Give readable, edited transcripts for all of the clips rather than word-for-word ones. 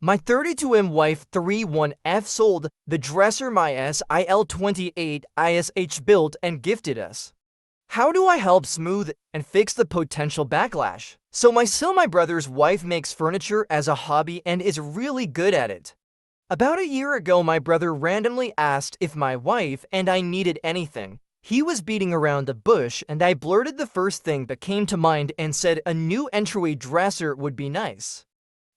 My 32M wife 31F sold the dresser my SIL 28 ISH built and gifted us. How do I help smooth and fix the potential backlash? So my brother's wife makes furniture as a hobby and is really good at it. About a year ago, my brother randomly asked if my wife and I needed anything. He was beating around the bush and I blurted the first thing that came to mind and said a new entryway dresser would be nice.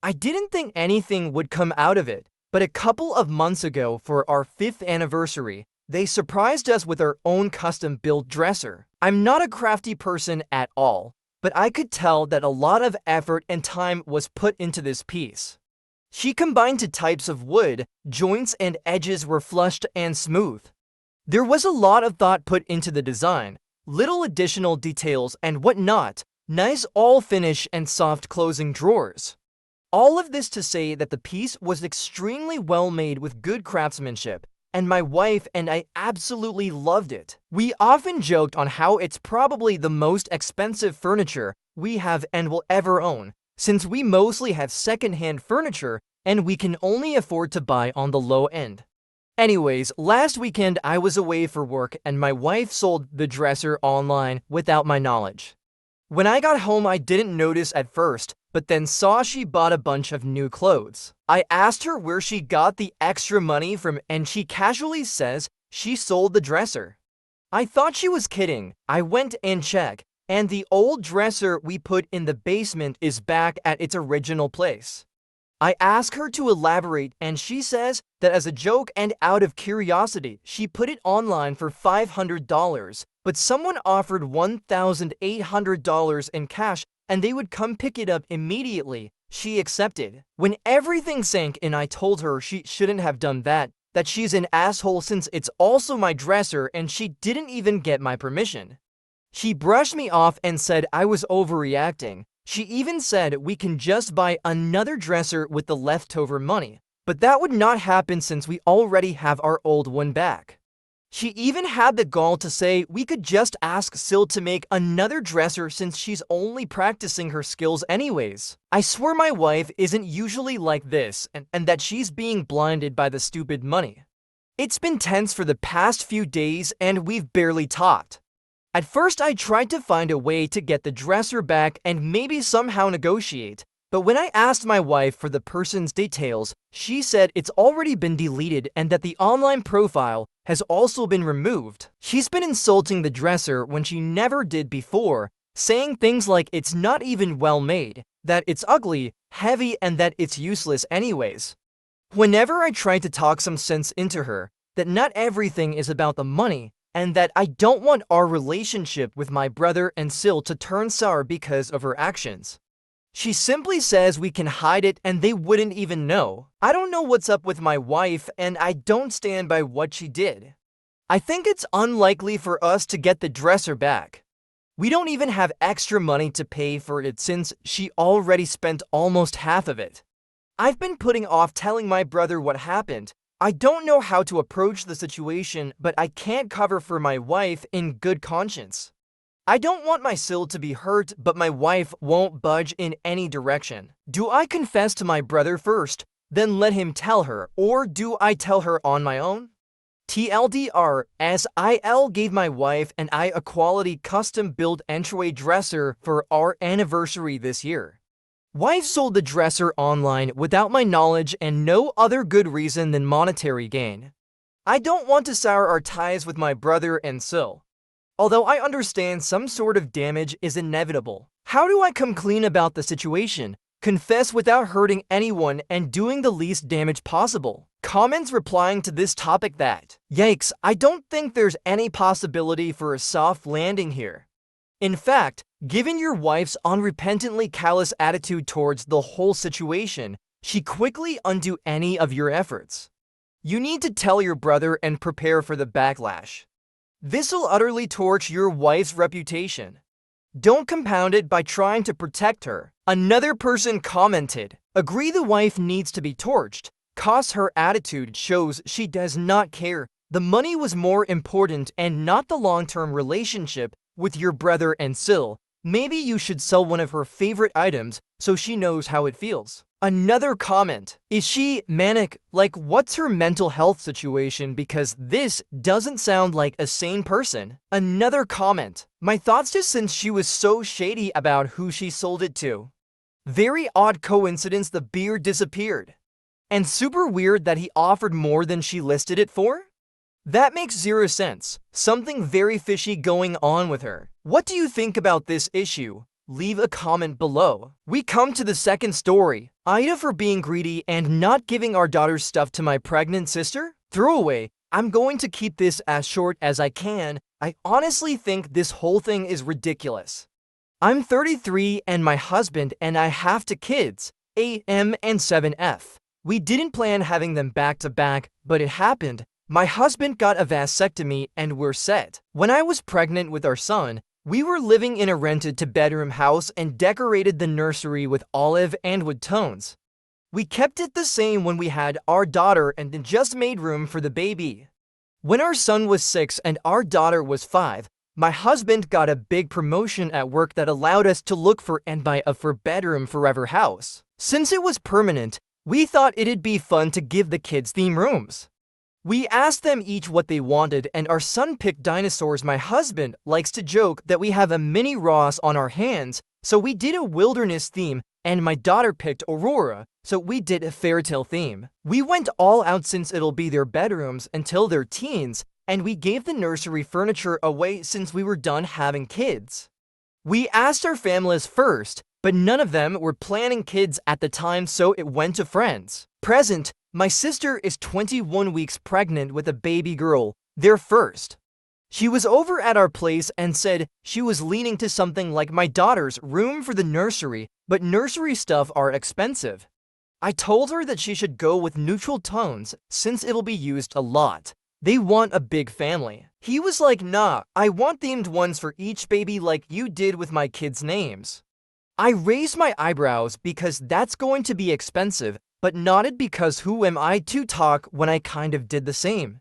I didn't think anything would come out of it, but a couple of months ago for our 5th anniversary, they surprised us with our own custom-built dresser. I'm not a crafty person at all, but I could tell that a lot of effort and time was put into this piece. She combined two types of wood, joints and edges were flushed and smooth. There was a lot of thought put into the design, little additional details and whatnot, nice all finish and soft closing drawers. All of this to say that the piece was extremely well made with good craftsmanship, and my wife and I absolutely loved it. We often joked on how it's probably the most expensive furniture we have and will ever own, since we mostly have second-hand furniture and we can only afford to buy on the low end. Anyways, last weekend I was away for work and my wife sold the dresser online without my knowledge. When I got home, I didn't notice at first, but then saw she bought a bunch of new clothes. I asked her where she got the extra money from and she casually says she sold the dresser. I thought she was kidding. I went and checked, and the old dresser we put in the basement is back at its original place. I asked her to elaborate and she says that as a joke and out of curiosity, she put it online for $500, but someone offered $1,800 in cash and they would come pick it up immediately. She accepted. When everything sank in, I told her she shouldn't have done that she's an asshole since it's also my dresser and she didn't even get my permission. She brushed me off and said I was overreacting. She even said we can just buy another dresser with the leftover money, but that would not happen since we already have our old one back. She even had the gall to say we could just ask SIL to make another dresser since she's only practicing her skills anyways. I swear my wife isn't usually like this and that she's being blinded by the stupid money. It's been tense for the past few days and we've barely talked. At first I tried to find a way to get the dresser back and maybe somehow negotiate, but when I asked my wife for the person's details, she said it's already been deleted and that the online profile has also been removed. She's been insulting the dresser when she never did before, saying things like it's not even well made, that it's ugly, heavy, and that it's useless anyways. Whenever I try to talk some sense into her, that not everything is about the money, and that I don't want our relationship with my brother and SIL to turn sour because of her actions, she simply says we can hide it and they wouldn't even know. I don't know what's up with my wife and I don't stand by what she did. I think it's unlikely for us to get the dresser back. We don't even have extra money to pay for it since she already spent almost half of it. I've been putting off telling my brother what happened. I don't know how to approach the situation, but I can't cover for my wife in good conscience. I don't want my SIL to be hurt, but my wife won't budge in any direction. Do I confess to my brother first, then let him tell her, or do I tell her on my own? TLDR, SIL gave my wife and I a quality custom-built entryway dresser for our anniversary this year. Wife sold the dresser online without my knowledge and no other good reason than monetary gain. I don't want to sour our ties with my brother and SIL. Although I understand some sort of damage is inevitable. How do I come clean about the situation, confess without hurting anyone, and doing the least damage possible? Comments replying to this topic that, yikes, I don't think there's any possibility for a soft landing here. In fact, given your wife's unrepentantly callous attitude towards the whole situation, she quickly undo any of your efforts. You need to tell your brother and prepare for the backlash. This'll utterly torch your wife's reputation. Don't compound it by trying to protect her. Another person commented, agree the wife needs to be torched, cause her attitude shows she does not care. The money was more important and not the long-term relationship with your brother and SIL. Maybe you should sell one of her favorite items so she knows how it feels. Another comment. Is she manic? Like, what's her mental health situation? Because this doesn't sound like a sane person. Another comment. My thoughts just since she was so shady about who she sold it to. Very odd coincidence the beer disappeared. And super weird that he offered more than she listed it for? That makes zero sense. Something very fishy going on with her. What do you think about this issue? Leave a comment below. We come to the second story. Ida for being greedy and not giving our daughter's stuff to my pregnant sister? Throwaway. I'm going to keep this as short as I can. I honestly think this whole thing is ridiculous. I'm 33 and my husband and I have two kids, 8M and 7F. We didn't plan having them back to back, but it happened. My husband got a vasectomy and we're set. When I was pregnant with our son, we were living in a rented two-bedroom house and decorated the nursery with olive and wood tones. We kept it the same when we had our daughter and then just made room for the baby. When our son was 6 and our daughter was 5, my husband got a big promotion at work that allowed us to look for and buy a four-bedroom forever house. Since it was permanent, we thought it'd be fun to give the kids theme rooms. We asked them each what they wanted and our son picked dinosaurs. My husband likes to joke that we have a mini Ross on our hands, so we did a wilderness theme, and my daughter picked Aurora, so we did a fairytale theme. We went all out since it'll be their bedrooms until they're teens, and we gave the nursery furniture away since we were done having kids. We asked our families first, but none of them were planning kids at the time, so it went to friends. Present, my sister is 21 weeks pregnant with a baby girl, their first. She was over at our place and said she was leaning to something like my daughter's room for the nursery, but nursery stuff are expensive. I told her that she should go with neutral tones since it'll be used a lot. They want a big family. He was like, nah, I want themed ones for each baby like you did with my kids' names. I raised my eyebrows because that's going to be expensive, but nodded because who am I to talk when I kind of did the same.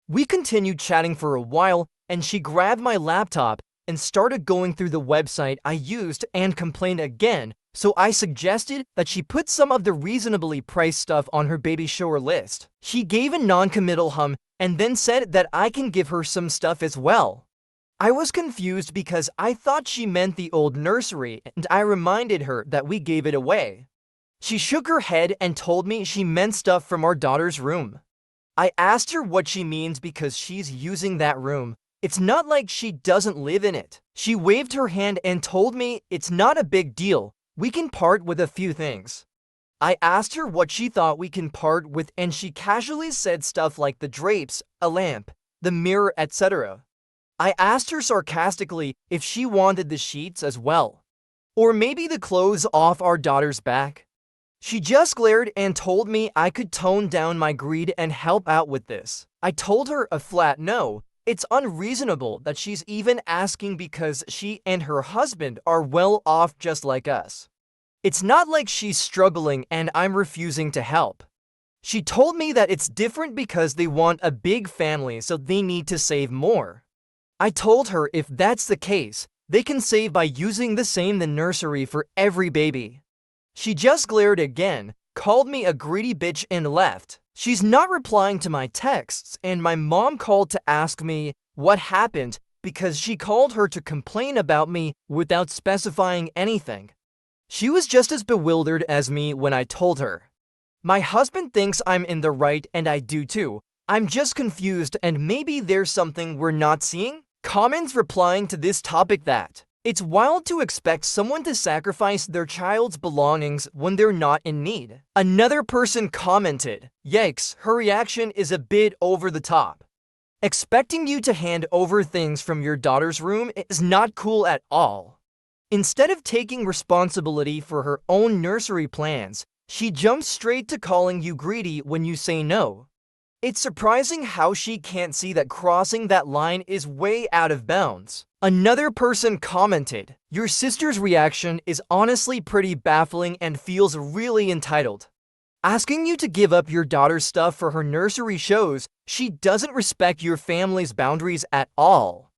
We continued chatting for a while and she grabbed my laptop and started going through the website I used and complained again, so I suggested that she put some of the reasonably priced stuff on her baby shower list. She gave a non-committal hum and then said that I can give her some stuff as well. I was confused because I thought she meant the old nursery and I reminded her that we gave it away. She shook her head and told me she meant stuff from our daughter's room. I asked her what she means because she's using that room. It's not like she doesn't live in it. She waved her hand and told me it's not a big deal. We can part with a few things. I asked her what she thought we can part with and she casually said stuff like the drapes, a lamp, the mirror, etc. I asked her sarcastically if she wanted the sheets as well. Or maybe the clothes off our daughter's back. She just glared and told me I could tone down my greed and help out with this. I told her a flat no. It's unreasonable that she's even asking because she and her husband are well off just like us. It's not like she's struggling and I'm refusing to help. She told me that it's different because they want a big family, so they need to save more. I told her if that's the case, they can save by using the nursery for every baby. She just glared again, called me a greedy bitch and left. She's not replying to my texts, and my mom called to ask me what happened because she called her to complain about me without specifying anything. She was just as bewildered as me when I told her. My husband thinks I'm in the right and I do too. I'm just confused and maybe there's something we're not seeing? Comments replying to this topic that it's wild to expect someone to sacrifice their child's belongings when they're not in need. Another person commented, yikes, her reaction is a bit over the top. Expecting you to hand over things from your daughter's room is not cool at all. Instead of taking responsibility for her own nursery plans, she jumps straight to calling you greedy when you say no. It's surprising how she can't see that crossing that line is way out of bounds. Another person commented, your sister's reaction is honestly pretty baffling and feels really entitled. Asking you to give up your daughter's stuff for her nursery shows she doesn't respect your family's boundaries at all.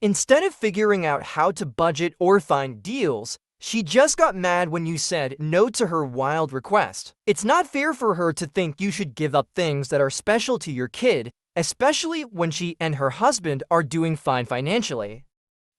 Instead of figuring out how to budget or find deals, she just got mad when you said no to her wild request. It's not fair for her to think you should give up things that are special to your kid, especially when she and her husband are doing fine financially.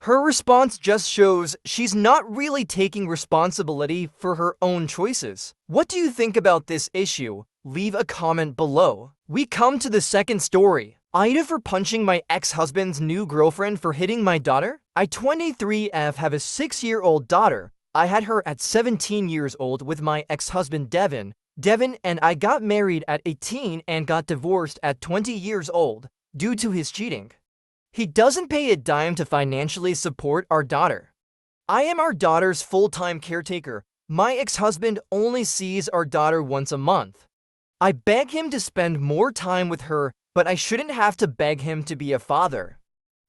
Her response just shows she's not really taking responsibility for her own choices. What do you think about this issue? Leave a comment below. We come to the second story. Ida for punching my ex-husband's new girlfriend for hitting my daughter? I 23F have a 6-year-old daughter. I had her at 17 years old with my ex-husband Devin. Devin and I got married at 18 and got divorced at 20 years old due to his cheating. He doesn't pay a dime to financially support our daughter. I am our daughter's full-time caretaker. My ex-husband only sees our daughter once a month. I beg him to spend more time with her, but I shouldn't have to beg him to be a father.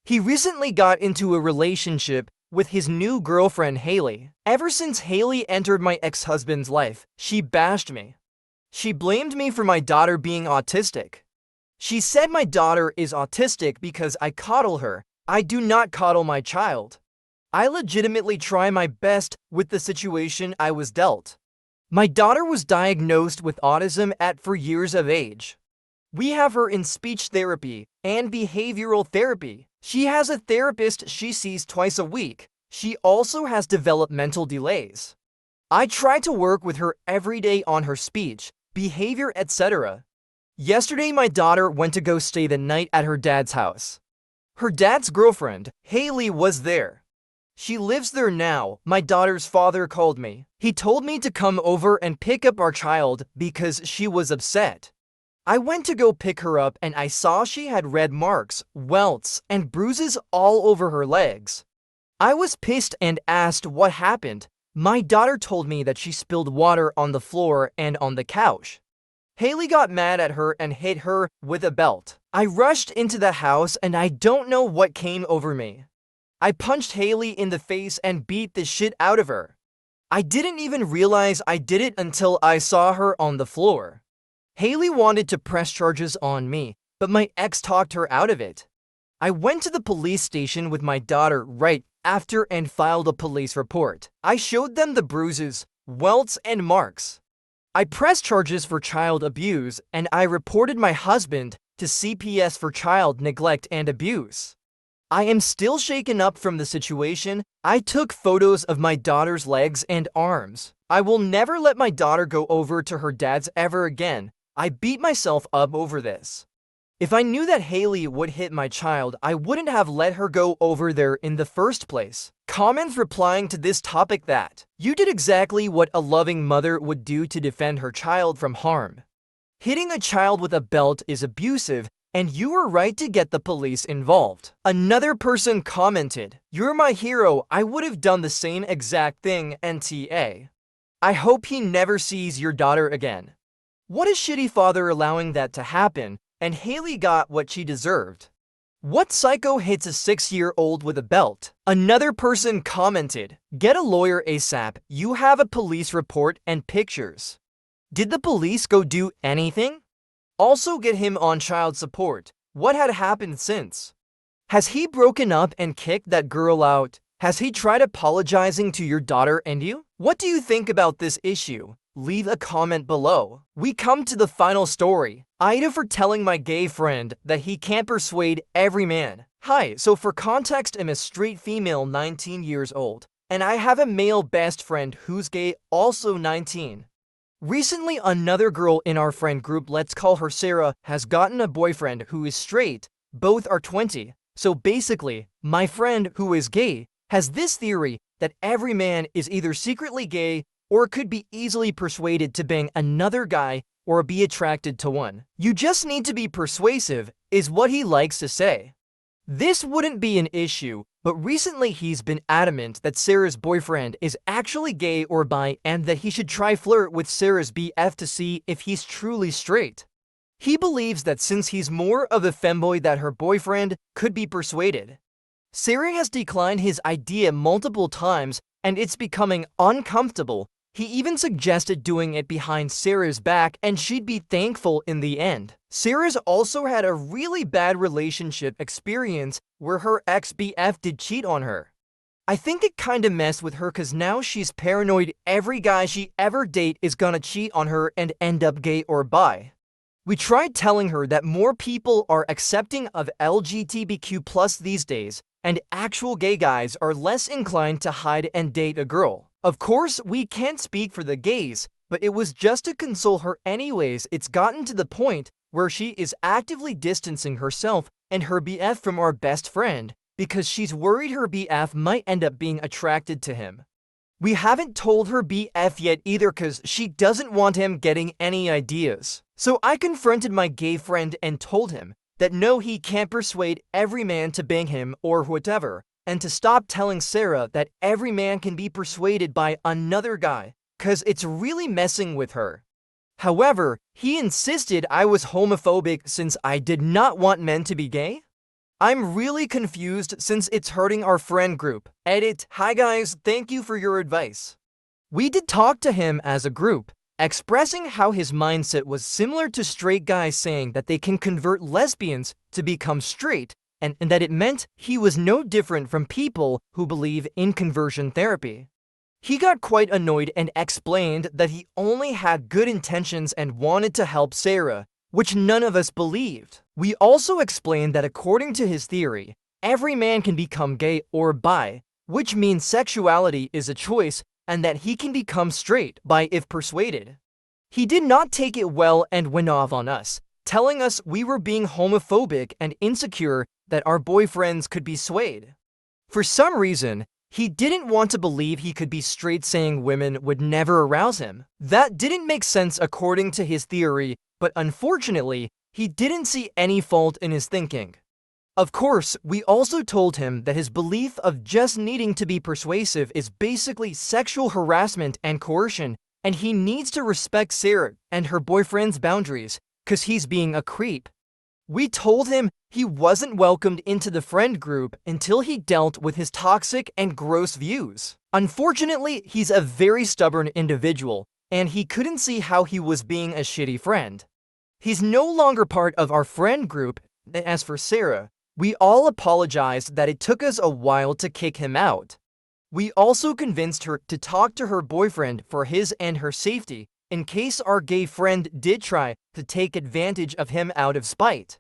He recently got into a relationship with his new girlfriend Haley. Ever since Haley entered my ex-husband's life, she bashed me. She blamed me for my daughter being autistic. She said my daughter is autistic because I coddle her. I do not coddle my child. I legitimately try my best with the situation I was dealt. My daughter was diagnosed with autism at 4 years of age. We have her in speech therapy and behavioral therapy. She has a therapist she sees twice a week. She also has developmental delays. I try to work with her every day on her speech, behavior, etc. Yesterday, my daughter went to go stay the night at her dad's house. Her dad's girlfriend, Haley, was there. She lives there now. My daughter's father called me. He told me to come over and pick up our child because she was upset. I went to go pick her up and I saw she had red marks, welts, and bruises all over her legs. I was pissed and asked what happened. My daughter told me that she spilled water on the floor and on the couch. Haley got mad at her and hit her with a belt. I rushed into the house and I don't know what came over me. I punched Haley in the face and beat the shit out of her. I didn't even realize I did it until I saw her on the floor. Haley wanted to press charges on me, but my ex talked her out of it. I went to the police station with my daughter right after and filed a police report. I showed them the bruises, welts, and marks. I pressed charges for child abuse and I reported my husband to CPS for child neglect and abuse. I am still shaken up from the situation. I took photos of my daughter's legs and arms. I will never let my daughter go over to her dad's ever again. I beat myself up over this. If I knew that Haley would hit my child, I wouldn't have let her go over there in the first place. Comments replying to this topic that you did exactly what a loving mother would do to defend her child from harm. Hitting a child with a belt is abusive, and you were right to get the police involved. Another person commented, "You're my hero. I would have done the same exact thing, NTA. I hope he never sees your daughter again." What a shitty father allowing that to happen, and Haley got what she deserved. What psycho hits a 6-year-old with a belt? Another person commented, "Get a lawyer ASAP. You have a police report and pictures." Did the police go do anything? Also get him on child support. What had happened since? Has he broken up and kicked that girl out? Has he tried apologizing to your daughter and you? What do you think about this issue? Leave a comment below. We come to the final story. Ida for telling my gay friend that he can't persuade every man. Hi, so for context, I'm a straight female 19 years old, and I have a male best friend who's gay, also 19. Recently, another girl in our friend group, let's call her Sarah, has gotten a boyfriend who is straight. Both are 20. So basically, my friend who is gay has this theory that every man is either secretly gay or could be easily persuaded to bang another guy or be attracted to one. You just need to be persuasive, is what he likes to say. This wouldn't be an issue, but recently he's been adamant that Sarah's boyfriend is actually gay or bi and that he should try flirt with Sarah's BF to see if he's truly straight. He believes that since he's more of a femboy that her boyfriend could be persuaded. Sarah has declined his idea multiple times and it's becoming uncomfortable. He even suggested doing it behind Sarah's back and she'd be thankful in the end. Sarah's also had a really bad relationship experience where her ex-BF did cheat on her. I think it kinda messed with her cause now she's paranoid every guy she ever date is gonna cheat on her and end up gay or bi. We tried telling her that more people are accepting of LGBTQ+ these days, and actual gay guys are less inclined to hide and date a girl. Of course, we can't speak for the gays, but it was just to console her anyways. It's gotten to the point where she is actively distancing herself and her BF from our best friend because she's worried her BF might end up being attracted to him. We haven't told her BF yet either cause she doesn't want him getting any ideas. So I confronted my gay friend and told him that no, he can't persuade every man to bang him or whatever, and to stop telling Sarah that every man can be persuaded by another guy, cause it's really messing with her. However, he insisted I was homophobic since I did not want men to be gay. I'm really confused since it's hurting our friend group. Edit, hi guys, thank you for your advice. We did talk to him as a group, expressing how his mindset was similar to straight guys saying that they can convert lesbians to become straight, and that it meant he was no different from people who believe in conversion therapy. He got quite annoyed and explained that he only had good intentions and wanted to help Sarah, which none of us believed. We also explained that according to his theory, every man can become gay or bi, which means sexuality is a choice and that he can become straight bi if persuaded. He did not take it well and went off on us, telling us we were being homophobic and insecure that our boyfriends could be swayed. For some reason, he didn't want to believe he could be straight, saying women would never arouse him. That didn't make sense according to his theory, but unfortunately, he didn't see any fault in his thinking. Of course, we also told him that his belief of just needing to be persuasive is basically sexual harassment and coercion, and he needs to respect Sarah and her boyfriend's boundaries, cause he's being a creep. We told him he wasn't welcomed into the friend group until he dealt with his toxic and gross views. Unfortunately, he's a very stubborn individual, and he couldn't see how he was being a shitty friend. He's no longer part of our friend group. As for Sarah, we all apologized that it took us a while to kick him out. We also convinced her to talk to her boyfriend for his and her safety, in case our gay friend did try to take advantage of him out of spite.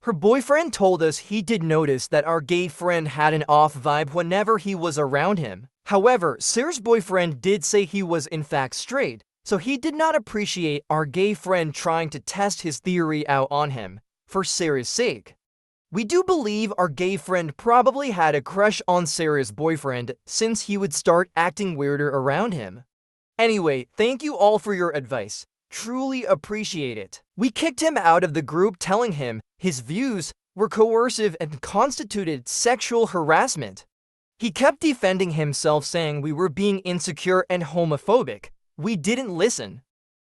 Her boyfriend told us he did notice that our gay friend had an off vibe whenever he was around him. However, Sarah's boyfriend did say he was in fact straight, so he did not appreciate our gay friend trying to test his theory out on him, for Sarah's sake. We do believe our gay friend probably had a crush on Sarah's boyfriend since he would start acting weirder around him. Anyway, thank you all for your advice. Truly appreciate it. We kicked him out of the group, telling him his views were coercive and constituted sexual harassment. He kept defending himself, saying we were being insecure and homophobic. We didn't listen.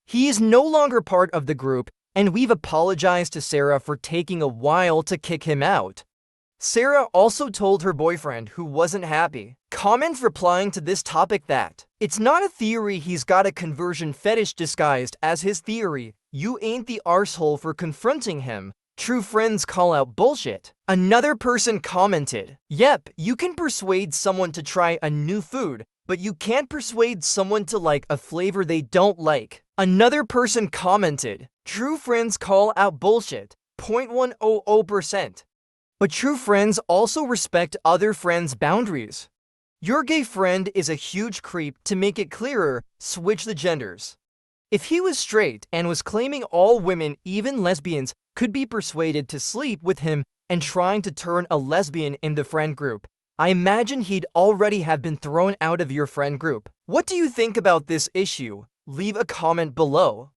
He is no longer part of the group, and we've apologized to Sarah for taking a while to kick him out. Sarah also told her boyfriend, who wasn't happy, comment replying to this topic that it's not a theory he's got a conversion fetish disguised as his theory. You ain't the arsehole for confronting him. True friends call out bullshit. Another person commented, yep, you can persuade someone to try a new food, but you can't persuade someone to like a flavor they don't like. Another person commented, true friends call out bullshit, 0.100%. But true friends also respect other friends' boundaries. Your gay friend is a huge creep. To make it clearer, switch the genders. If he was straight and was claiming all women, even lesbians, could be persuaded to sleep with him and trying to turn a lesbian in the friend group, I imagine he'd already have been thrown out of your friend group. What do you think about this issue? Leave a comment below.